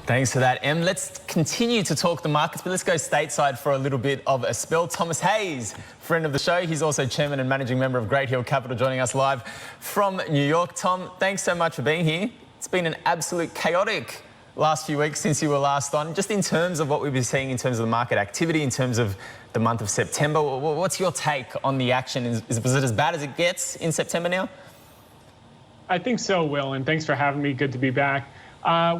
Thanks for that, Em. Let's continue to talk the markets, but let's go stateside for a little bit of a spell. Thomas Hayes, friend of the show. He's also chairman and managing member of Great Hill Capital, joining us live from New York. Tom, thanks so much for being here. It's been an absolute chaotic last few weeks since you were last on. Just in terms of what we've been seeing in terms of the market activity, in terms of the month of September, what's your take on the action? Was it as bad as it gets in September now? I think so, Will, and thanks for having me. Good to be back.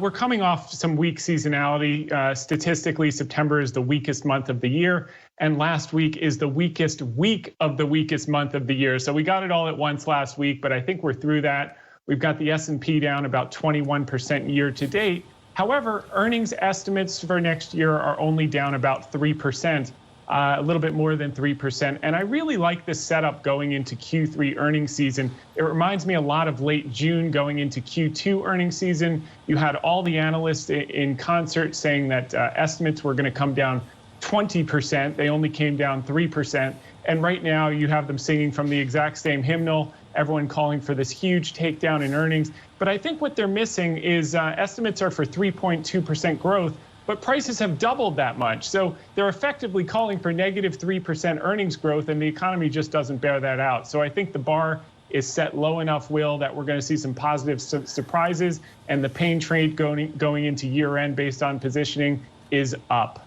We're coming off some weak seasonality. Statistically, September is the weakest month of the year, and last week is the weakest week of the weakest month of the year. So we got it all at once last week, but I think we're through that. We've got the S&P down about 21% year to date. However, earnings estimates for next year are only down about 3%. A little bit more than 3%. And I really like this setup going into Q3 earnings season. It reminds me a lot of late June going into Q2 earnings season. You had all the analysts in concert saying that estimates were going to come down 20%. They only came down 3%. And right now you have them singing from the exact same hymnal, everyone calling for this huge takedown in earnings. But I think what they're missing is estimates are for 3.2% growth. But prices have doubled that much. So they're effectively calling for negative 3% earnings growth, and the economy just doesn't bear that out. So I think the bar is set low enough, Will, that we're going to see some positive surprises, and the pain trade going into year end based on positioning is up.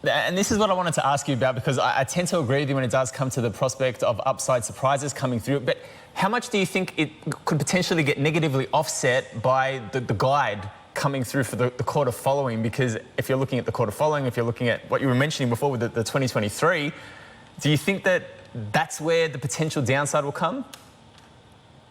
And this is what I wanted to ask you about, because I tend to agree with you when it does come to the prospect of upside surprises coming through. But how much do you think it could potentially get negatively offset by the guide coming through for the quarter following? Because if you're looking at the quarter following, if you're looking at what you were mentioning before with the 2023, do you think that that's where the potential downside will come?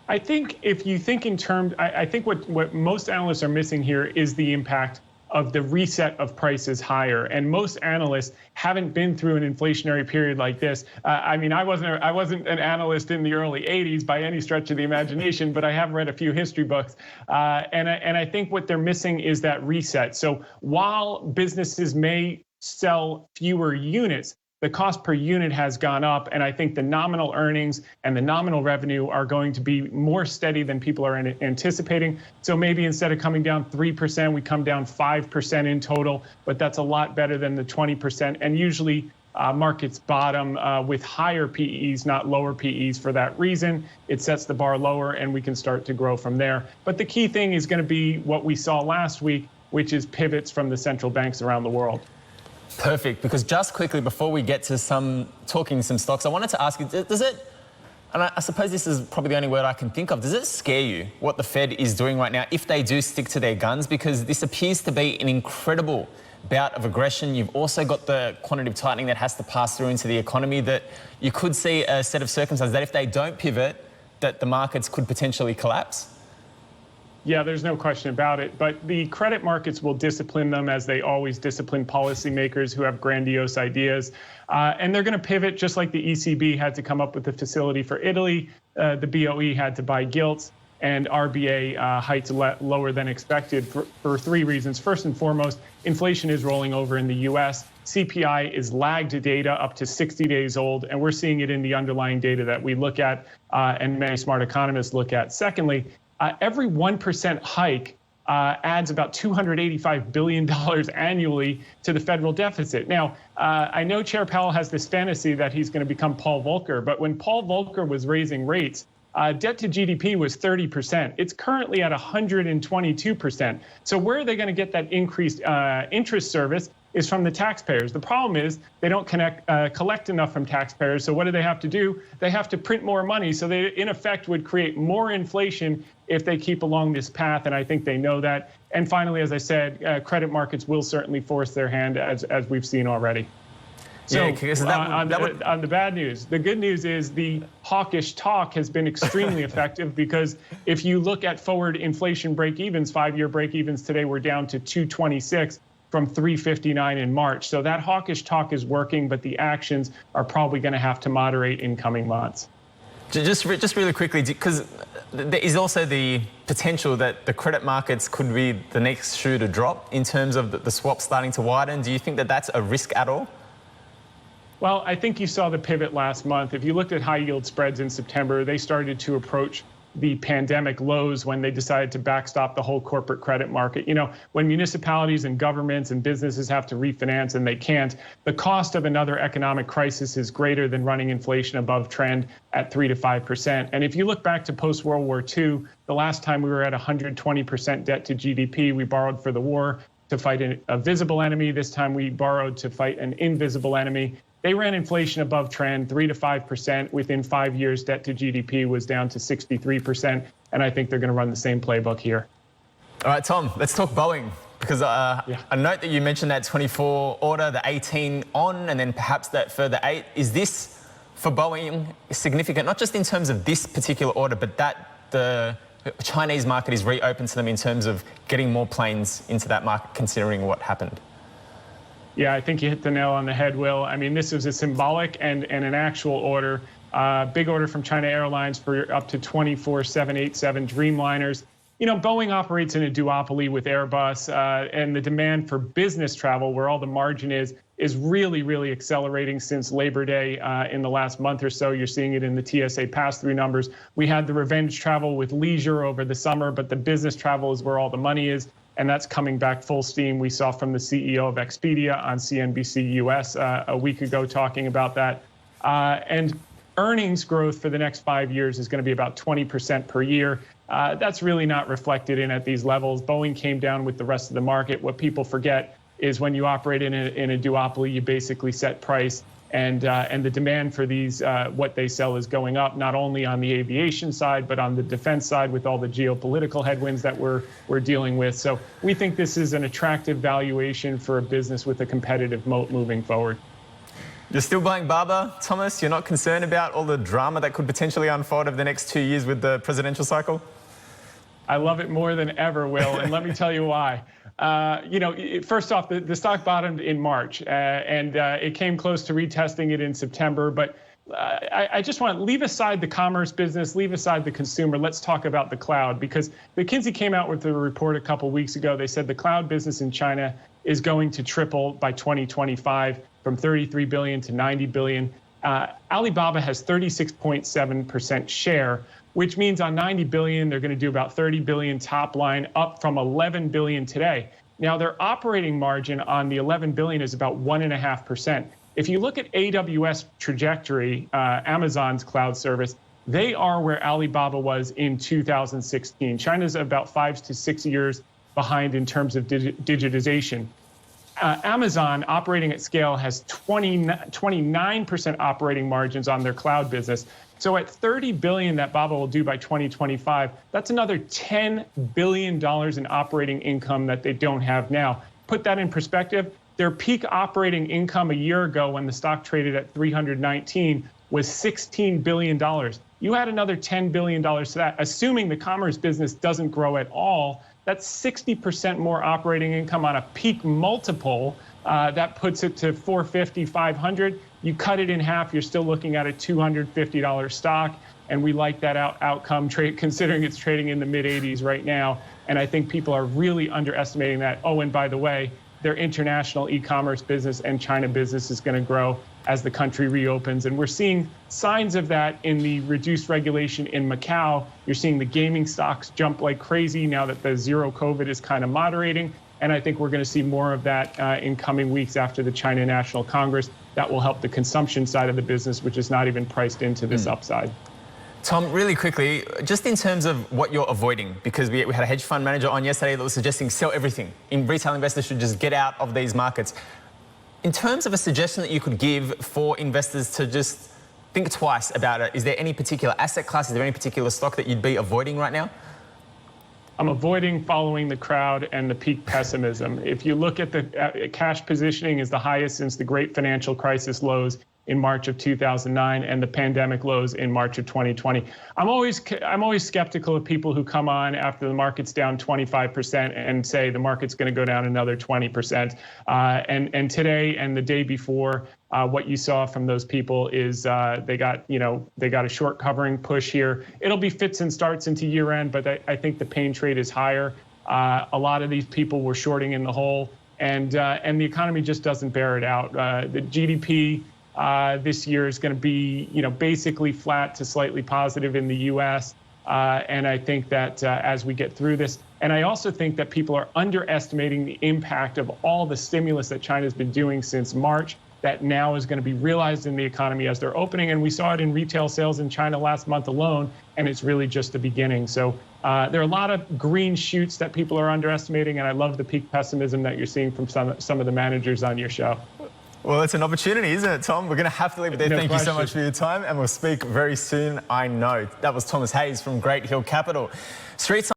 I think if you think in terms, I think what most analysts are missing here is the impact of the reset of prices higher. And most analysts haven't been through an inflationary period like this. I mean, I wasn't an analyst in the early 80s by any stretch of the imagination, but I have read a few history books. And I think what they're missing is that reset. So while businesses may sell fewer units, the cost per unit has gone up, and I think the nominal earnings and the nominal revenue are going to be more steady than people are anticipating. So maybe instead of coming down 3%, we come down 5% in total, but that's a lot better than the 20%. And usually markets bottom with higher PEs, not lower PEs for that reason. It sets the bar lower, and we can start to grow from there. But the key thing is going to be what we saw last week, which is pivots from the central banks around the world. Perfect, because just quickly before we get to talking some stocks, I wanted to ask you, does it, and I suppose this is probably the only word I can think of, does it scare you what the Fed is doing right now if they do stick to their guns? Because this appears to be an incredible bout of aggression. You've also got the quantitative tightening that has to pass through into the economy, that you could see a set of circumstances that if they don't pivot, that the markets could potentially collapse. Yeah, there's no question about it. But the credit markets will discipline them, as they always discipline policymakers who have grandiose ideas. And they're going to pivot, just like the ECB had to come up with a facility for Italy. The BOE had to buy gilts, and RBA hiked lower than expected for three reasons. First and foremost, inflation is rolling over in the U.S. CPI is lagged data up to 60 days old, and we're seeing it in the underlying data that we look at and many smart economists look at. Secondly, every 1% hike adds about $285 billion annually to the federal deficit. Now, I know Chair Powell has this fantasy that he's going to become Paul Volcker, but when Paul Volcker was raising rates, debt to GDP was 30%. It's currently at 122%. So where are they going to get that increased interest service? Is from the taxpayers. The problem is they don't collect enough from taxpayers. So what do they have to do? They have to print more money. So they, in effect, would create more inflation if they keep along this path. And I think they know that. And finally, as I said, credit markets will certainly force their hand, as we've seen already. So on the bad news, the good news is the hawkish talk has been extremely effective, because if you look at forward inflation break-evens, 5-year break-evens today, we're down to 226. From 359 in March. So that hawkish talk is working, but the actions are probably going to have to moderate in coming months. Just really quickly, because there is also the potential that the credit markets could be the next shoe to drop in terms of the swap starting to widen. Do you think that that's a risk at all? Well, I think you saw the pivot last month. If you looked at high yield spreads in September, they started to approach the pandemic lows when they decided to backstop the whole corporate credit market. You know, when municipalities and governments and businesses have to refinance and they can't, the cost of another economic crisis is greater than running inflation above trend at 3 to 5%. And if you look back to post-World War II, the last time we were at 120% debt to GDP, we borrowed for the war to fight a visible enemy. This time we borrowed to fight an invisible enemy. They ran inflation above trend, 3 to 5%. Within 5 years, debt to GDP was down to 63%. And I think they're going to run the same playbook here. All right, Tom, let's talk Boeing. Because I note that you mentioned that 24 order, the 18 on, and then perhaps that further 8. Is this, for Boeing, significant, not just in terms of this particular order, but that the Chinese market is reopened to them in terms of getting more planes into that market, considering what happened? Yeah, I think you hit the nail on the head, Will. I mean, this was a symbolic and an actual order. Big order from China Airlines for up to 24 787 Dreamliners. You know, Boeing operates in a duopoly with Airbus, and the demand for business travel, where all the margin is really, really accelerating since Labor Day in the last month or so. You're seeing it in the TSA pass-through numbers. We had the revenge travel with leisure over the summer, but the business travel is where all the money is, and that's coming back full steam. We saw from the CEO of Expedia on CNBC US a week ago talking about that. And earnings growth for the next 5 years is going to be about 20% per year. That's really not reflected in at these levels. Boeing came down with the rest of the market. What people forget is when you operate in a duopoly, you basically set price, and the demand for these, what they sell is going up, not only on the aviation side, but on the defense side with all the geopolitical headwinds that we're dealing with. So we think this is an attractive valuation for a business with a competitive moat moving forward. You're still buying Baba, Thomas? You're not concerned about all the drama that could potentially unfold over the next 2 years with the presidential cycle? I love it more than ever, Will, and let me tell you why. You know, first off, the stock bottomed in March, and it came close to retesting it in September. But I just want to leave aside the commerce business, leave aside the consumer. Let's talk about the cloud, because McKinsey came out with a report a couple weeks ago. They said the cloud business in China is going to triple by 2025 from 33 billion to 90 billion. Alibaba has 36.7% share, which means on 90 billion, they're going to do about 30 billion top line, up from 11 billion today. Now, their operating margin on the 11 billion is about 1.5%. If you look at AWS trajectory, Amazon's cloud service, they are where Alibaba was in 2016. China's about 5 to 6 years behind in terms of digitization. Amazon, operating at scale, has 29% operating margins on their cloud business. So at 30 billion that Baba will do by 2025, that's another $10 billion in operating income that they don't have now. Put that in perspective, their peak operating income a year ago when the stock traded at 319 was $16 billion. You add another $10 billion to that, assuming the commerce business doesn't grow at all, that's 60% more operating income on a peak multiple. That puts it to 450, 500. You cut it in half, you're still looking at a $250 stock. And we like that outcome, considering it's trading in the mid-80s right now. And I think people are really underestimating that. Oh, and by the way, their international e-commerce business and China business is going to grow as the country reopens. And we're seeing signs of that in the reduced regulation in Macau. You're seeing the gaming stocks jump like crazy now that the zero COVID is kind of moderating. And I think we're going to see more of that in coming weeks after the China National Congress. That will help the consumption side of the business, which is not even priced into this upside. Tom, really quickly, just in terms of what you're avoiding, because we had a hedge fund manager on yesterday that was suggesting sell everything. Retail investors should just get out of these markets. In terms of a suggestion that you could give for investors to just think twice about it, is there any particular asset class, is there any particular stock that you'd be avoiding right now? I'm avoiding following the crowd and the peak pessimism. If you look at the cash positioning is the highest since the great financial crisis lows in March of 2009 and the pandemic lows in March of 2020. I'm always skeptical of people who come on after the market's down 25% and say the market's going to go down another 20%. And today and the day before, what you saw from those people is they got a short covering push here. It'll be fits and starts into year end, but I think the pain trade is higher. A lot of these people were shorting in the hole, and the economy just doesn't bear it out. The GDP this year is going to be, basically flat to slightly positive in the U.S. And I think that as we get through this, and I also think that people are underestimating the impact of all the stimulus that China's been doing since March, that now is going to be realized in the economy as they're opening. And we saw it in retail sales in China last month alone, and it's really just the beginning. So there are a lot of green shoots that people are underestimating, and I love the peak pessimism that you're seeing from some of the managers on your show. Well, it's an opportunity, isn't it, Tom? We're going to have to leave it there. Thank you so much for your time, and we'll speak very soon, I know. That was Thomas Hayes from Great Hill Capital. Streets